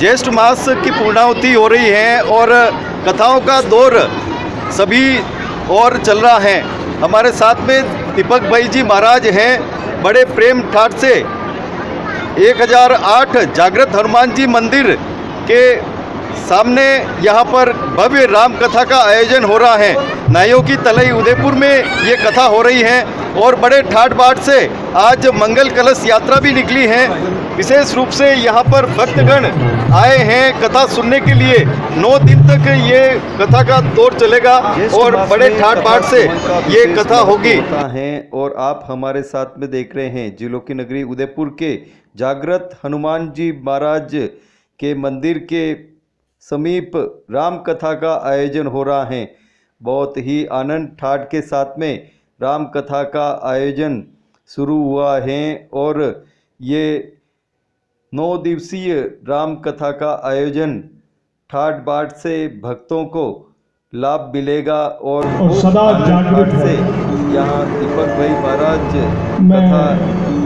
ज्येष्ठ मास की पूर्णाहुति हो रही है और कथाओं का दौर सभी और चल रहा है। हमारे साथ में दीपक भाई जी महाराज हैं, बड़े प्रेम ठाट से 1008 जागृत हनुमान जी मंदिर के सामने यहाँ पर भव्य राम कथा का आयोजन हो रहा है। नाइयों की तलई उदयपुर में ये कथा हो रही है और बड़े ठाट बाट से आज मंगल कलश यात्रा भी निकली है। विशेष रूप से यहाँ पर भक्तगण आए हैं कथा सुनने के लिए। 9 दिन तक ये कथा का दौर चलेगा और बड़े ठाट बाट से ये कथा होगी है। और आप हमारे साथ में देख रहे हैं जिलों की नगरी उदयपुर के जागृत हनुमान जी महाराज के मंदिर के समीप राम कथा का आयोजन हो रहा है। बहुत ही आनंद ठाट के साथ में राम कथा का आयोजन शुरू हुआ है और ये 9 दिवसीय राम कथा का आयोजन ठाट बाट से भक्तों को लाभ मिलेगा और सदा जागृत से यहाँ दीपक भाई महाराज कथा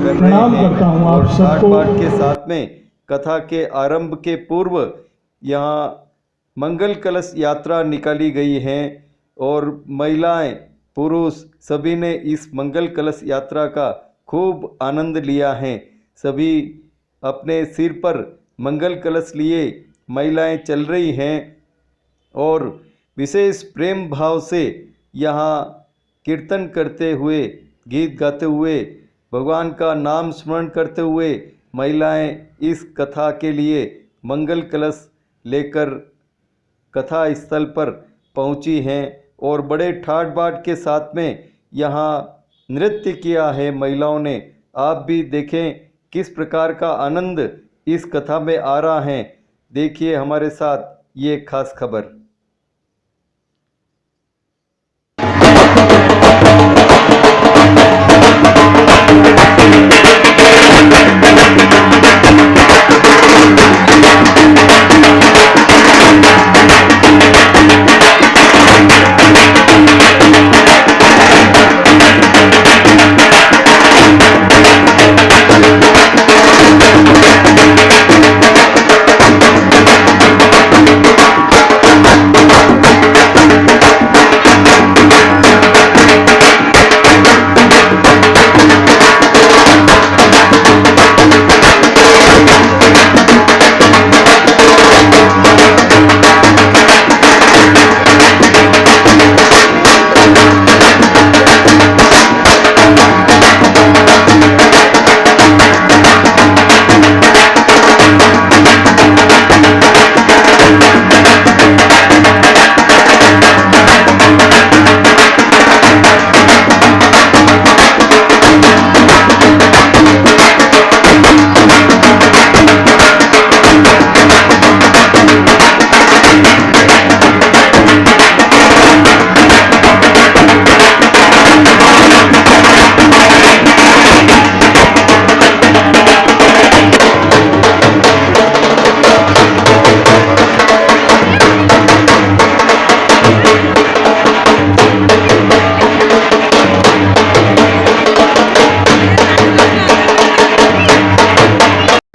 कर रहे हैं और ठाट बाट के साथ में कथा के आरंभ के पूर्व यहाँ मंगल कलश यात्रा निकाली गई है और महिलाएं पुरुष सभी ने इस मंगल कलश यात्रा का खूब आनंद लिया है। सभी अपने सिर पर मंगल कलश लिए महिलाएं चल रही हैं और विशेष प्रेम भाव से यहाँ कीर्तन करते हुए, गीत गाते हुए, भगवान का नाम स्मरण करते हुए महिलाएं इस कथा के लिए मंगल कलश लेकर कथा स्थल पर पहुंची हैं और बड़े ठाट बाट के साथ में यहाँ नृत्य किया है महिलाओं ने। आप भी देखें किस प्रकार का आनंद इस कथा में आ रहा है। देखिए हमारे साथ ये खास खबर।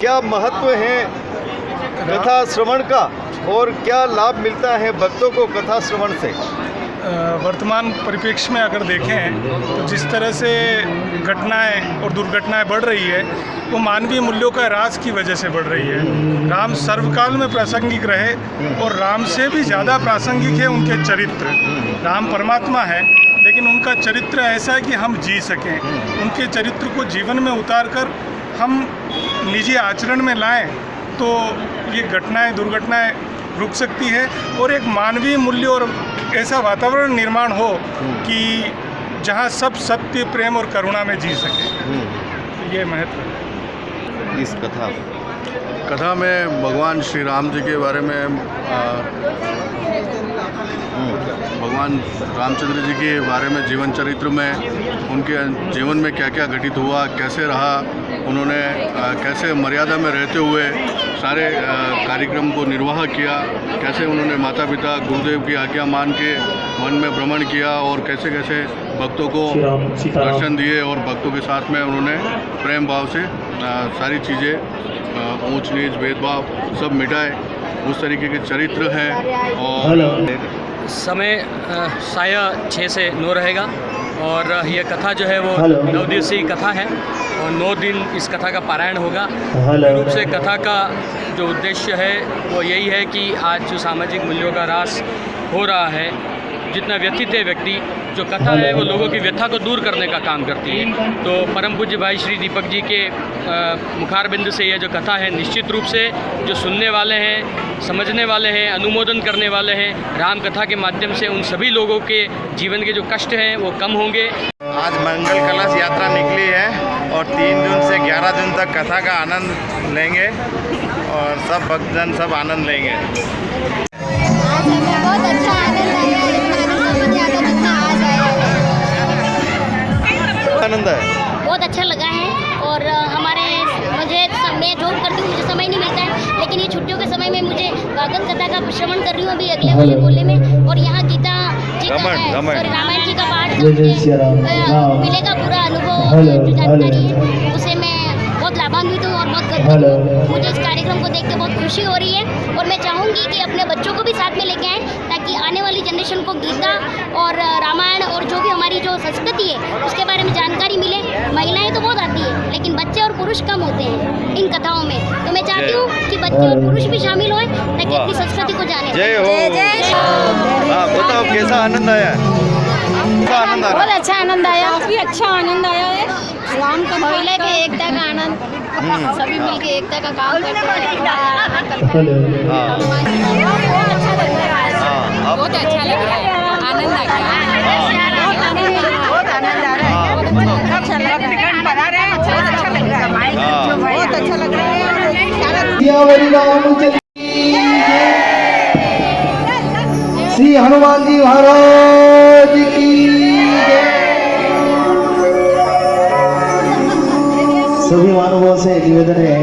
क्या महत्व है कथा श्रवण का और क्या लाभ मिलता है भक्तों को कथा श्रवण से? वर्तमान परिप्रेक्ष्य में अगर देखें तो जिस तरह से घटनाएं और दुर्घटनाएं बढ़ रही है वो मानवीय मूल्यों का ह्रास की वजह से बढ़ रही है। राम सर्वकाल में प्रासंगिक रहे और राम से भी ज़्यादा प्रासंगिक है उनके चरित्र। राम परमात्मा है लेकिन उनका चरित्र ऐसा है कि हम जी सकें। उनके चरित्र को जीवन में उतार कर हम निजी आचरण में लाएं तो ये घटनाएं दुर्घटनाएं रुक सकती है और एक मानवीय मूल्य और ऐसा वातावरण निर्माण हो कि जहां सब सत्य, प्रेम और करुणा में जी सके। ये महत्व है इस कथा में। भगवान श्री राम जी के बारे में भगवान रामचंद्र जी के बारे में जीवन चरित्र में उनके जीवन में क्या क्या घटित हुआ, कैसे रहा, उन्होंने कैसे मर्यादा में रहते हुए सारे कार्यक्रम को निर्वाह किया, कैसे उन्होंने माता पिता गुरुदेव की आज्ञा मान के वन में भ्रमण किया और कैसे कैसे भक्तों को दर्शन दिए और भक्तों के साथ में उन्होंने प्रेम भाव से सारी चीज़ें ऊंच नीच भेदभाव सब मिटाए, उस तरीके के चरित्र हैं। और समय साया 6 से 9 रहेगा और यह कथा जो है वो 9 दिवसीय कथा है और 9 दिन इस कथा का पारायण होगा। मुख्य रूप से कथा का जो उद्देश्य है वो यही है कि आज जो सामाजिक मूल्यों का ह्रास हो रहा है, जितना व्यथित है व्यक्ति, जो कथा है वो लोगों की व्यथा को दूर करने का काम करती है। तो परम पूज्य भाई श्री दीपक जी के मुखारबिंद से यह जो कथा है, निश्चित रूप से जो सुनने वाले हैं, समझने वाले हैं, अनुमोदन करने वाले हैं, राम कथा के माध्यम से उन सभी लोगों के जीवन के जो कष्ट हैं वो कम होंगे। आज मंगल कलश यात्रा निकली है और 3 जून से 11 जून तक कथा का आनंद लेंगे और सब भक्तजन सब आनंद लेंगे। आज हमें बहुत अच्छा आनंद आया, आनंद है, बहुत अच्छा लगा है। और मैं जॉब करती हूँ, मुझे समय नहीं मिलता है, लेकिन ये छुट्टियों के समय में मुझे भागवत कथा का श्रवण कर रही हूँ अभी अगले वाले बोले में। और यहाँ गीता जी का और रामायण जी का पाठ मिलेगा, पूरा अनुभव जो जानकारी है उसे मैं बहुत लाभान्वित हूँ और बहुत गर्वित हूँ। मुझे इस कार्यक्रम को देख के बहुत खुशी हो रही है और मैं चाहूँगी कि अपने बच्चों को भी साथ में लेके आएँ, ताकि आने वाली जनरेशन को गीता और रामायण और जो भी हमारी जो संस्कृति है उसके बारे में जानकारी मिले। महिलाएं तो बहुत आती है, लेकिन बच्चे और पुरुष कम होते हैं इन कथाओं में, तो मैं चाहती हूँ कि बच्चे और पुरुष भी शामिल हों ताकि अपनी संस्कृति को जाने। जय हो। हाँ, बताओ कैसा आनंद आया? कैसा आनंद आ रहा है? बहुत अच्छा आनंद आया, काफी अच्छा आनंद आया है। राम का महिला के एकता का आनंद, सभी मिलके एकता का काम करते हैं। बहुत अच्छा लग रहा है, आनंद आ गया, बहुत आनंद आ रहा है, बहुत अच्छा लग रहा है, बहुत अच्छा लग रहा है। श्री हनुमान जी महाराज की सभी मानवों से निवेदन है,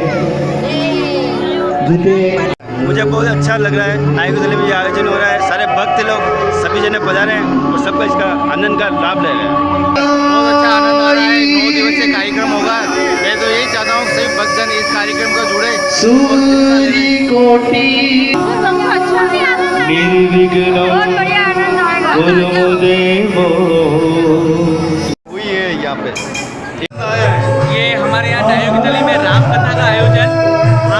मुझे बहुत अच्छा लग रहा है। नायक जिले में ये आयोजन हो रहा है, सारे भक्त लोग सभी जने पधारे हैं और सबका इसका आनंद का लाभ ले रहे हैं। बहुत अच्छा आनंद आ रहा है। 9 दिवसीय कार्यक्रम होगा। मैं तो यही चाहता हूँ सभी भक्तजन इस कार्यक्रम को जुड़े। सूर्य कोटि निर्विघ्नं कुरु देवो। हुई है यहाँ पे। ये हमारे यहाँ नायक तली में राम कथा का आयोजन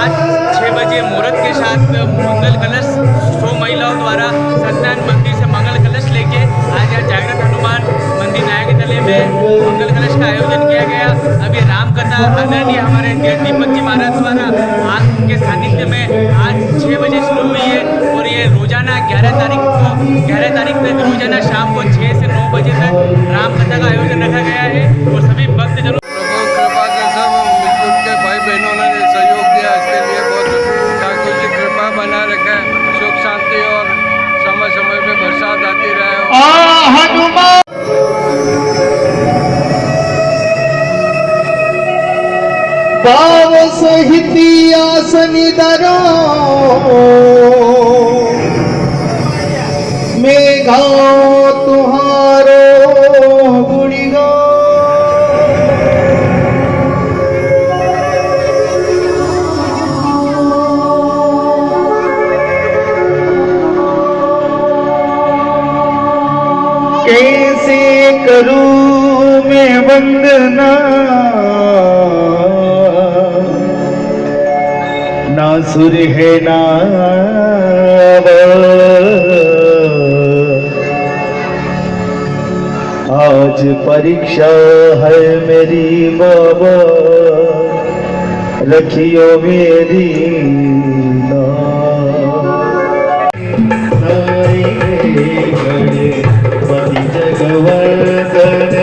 आज 6 बजे मुहूर्त के साथ मंगल कलश 100 महिलाओं द्वारा सत्यनारायण मंदिर से मंगल कलश लेके आज यहाँ जागृत हनुमान मंदिर नायक तले में मंगल कलश का आयोजन किया गया। अभी राम कथा आदरणीय हमारे दीपक जी महाराज द्वारा आज के सानिध्य में आज 6 बजे शुरू हुई है और ये रोजाना 11 तारीख तक रोजाना शाम को 6 से 9 बजे तक राम कथा का आयोजन रखा गया है और सभी भक्तजनों कृपा के सब मिलजुल के भाई बहनों ने सहयोग दिया, इसके लिए बहुत ठाकुर जी कृपा बना रखे, सुख शांति और समय समय पे बरसात आती रहे। भाव सहित आसन धरो मैं गाओ तुम्हारो गुणगान। कैसे करूं मैं वंदना ना सुर है ना आज परीक्षा है मेरी बाबा रखियो मेरी जगवर्धन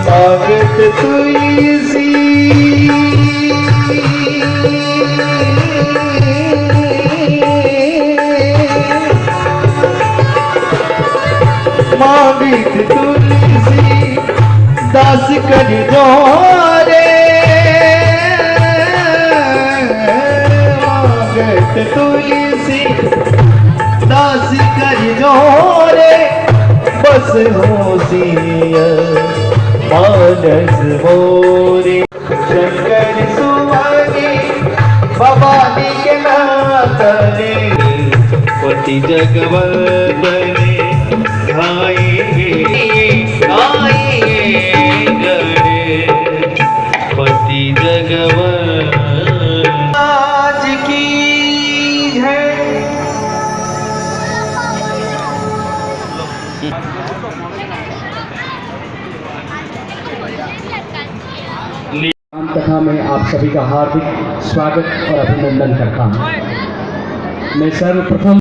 स्वागत तुलसी मांगित तुलसी दास कर जोरे मांगत तुलसी दास कर जोरे बस होशिया मानस मोरे शंकर सुवानी भवानी के नातने पति जगवंदने गाएंगे गणे पति जगवंदन आज की है। राम कथा में आप सभी का हार्दिक स्वागत और अभिनंदन करता हूँ। मैं सर्वप्रथम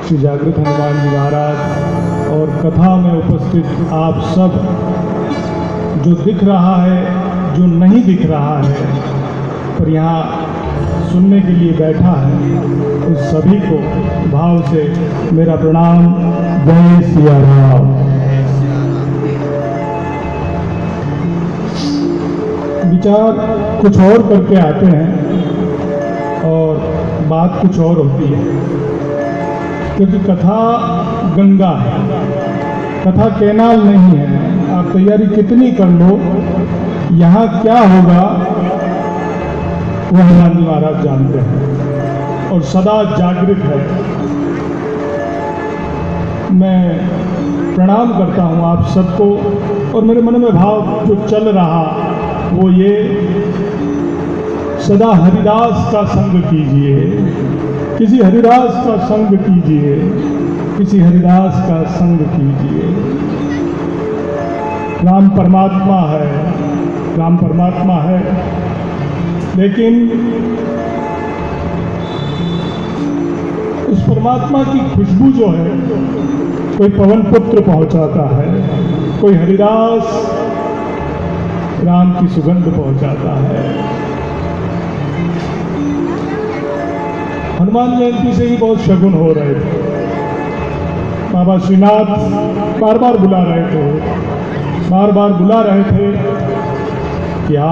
श्री जागृत हनुमान जी महाराज और कथा में उपस्थित आप सब, जो दिख रहा है जो नहीं दिख रहा है, पर यहाँ सुनने के लिए बैठा है, उस सभी को भाव से मेरा प्रणाम। जय सिया राम। विचार कुछ और करके आते हैं और बात कुछ और होती है, क्योंकि कथा गंगा है, कथा कैनाल नहीं है। आप तैयारी कितनी कर लो, यहाँ क्या होगा वो हनुमान जी महाराज जानते हैं और सदा जागृत है। मैं प्रणाम करता हूँ आप सबको, और मेरे मन में भाव जो चल रहा वो ये, सदा हरिदास का संग कीजिए, किसी हरिदास का संग कीजिए, किसी हरिदास का संग कीजिए। राम परमात्मा है, राम परमात्मा है, लेकिन उस परमात्मा की खुशबू जो है कोई पवन पुत्र पहुंचाता है, कोई हरिदास राम की सुगंध पहुंचाता है। हनुमान जयंती से ही बहुत शगुन हो रहे थे। बाबा श्रीनाथ बार बार बुला रहे थे, बार बार बुला रहे थे कि आ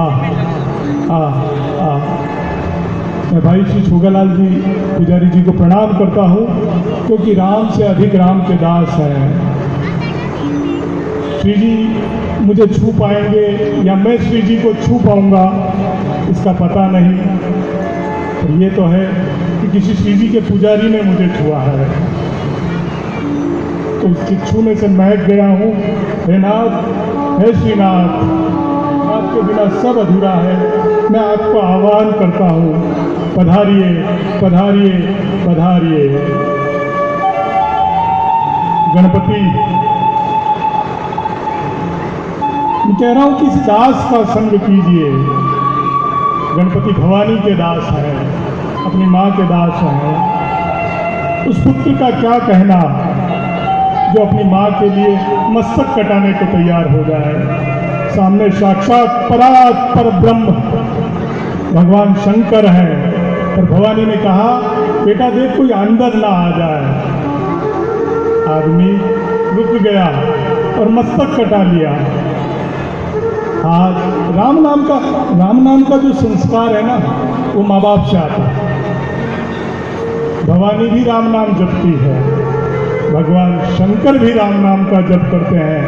मैं भाई श्री छोगालाल जी पुजारी जी को प्रणाम करता हूँ, क्योंकि राम से अधिक राम के दास हैं। श्री जी मुझे छू पाएंगे या मैं श्री जी को छू पाऊंगा इसका पता नहीं, पर ये तो है कि किसी श्री जी के पुजारी ने मुझे छुआ है, तो उसके छूने से महक गया हूँ। हे नाथ, हे श्रीनाथ, आपके बिना सब अधूरा है। मैं आपको आह्वान करता हूँ, पधारिए पधारिए पधारिए। गणपति, मैं कह रहा हूँ कि इस दास का संग कीजिए। गणपति भवानी के दास हैं, अपनी माँ के दास हैं। उस पुत्र का क्या कहना जो अपनी माँ के लिए मस्तक कटाने को तैयार हो जाए। सामने साक्षात पर ब्रह्म भगवान शंकर हैं, पर भवानी ने कहा बेटा देख कोई अंदर ना आ जाए। आदमी रुक गया और मस्तक कटा लिया। आज राम नाम का जो संस्कार है ना, वो माँ बाप से आता है। भवानी भी राम नाम जपती है, भगवान शंकर भी राम नाम का जप करते हैं,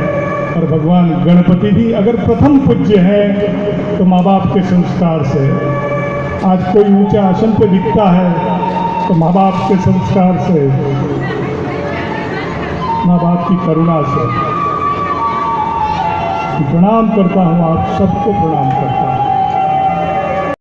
और भगवान गणपति भी अगर प्रथम पूज्य है तो माँ बाप के संस्कार से। आज कोई ऊंचे आसन पे दिखता है तो माँ बाप के संस्कार से, माँ बाप की करुणा से। प्रणाम करता हूँ, आप सबको प्रणाम करता हूँ।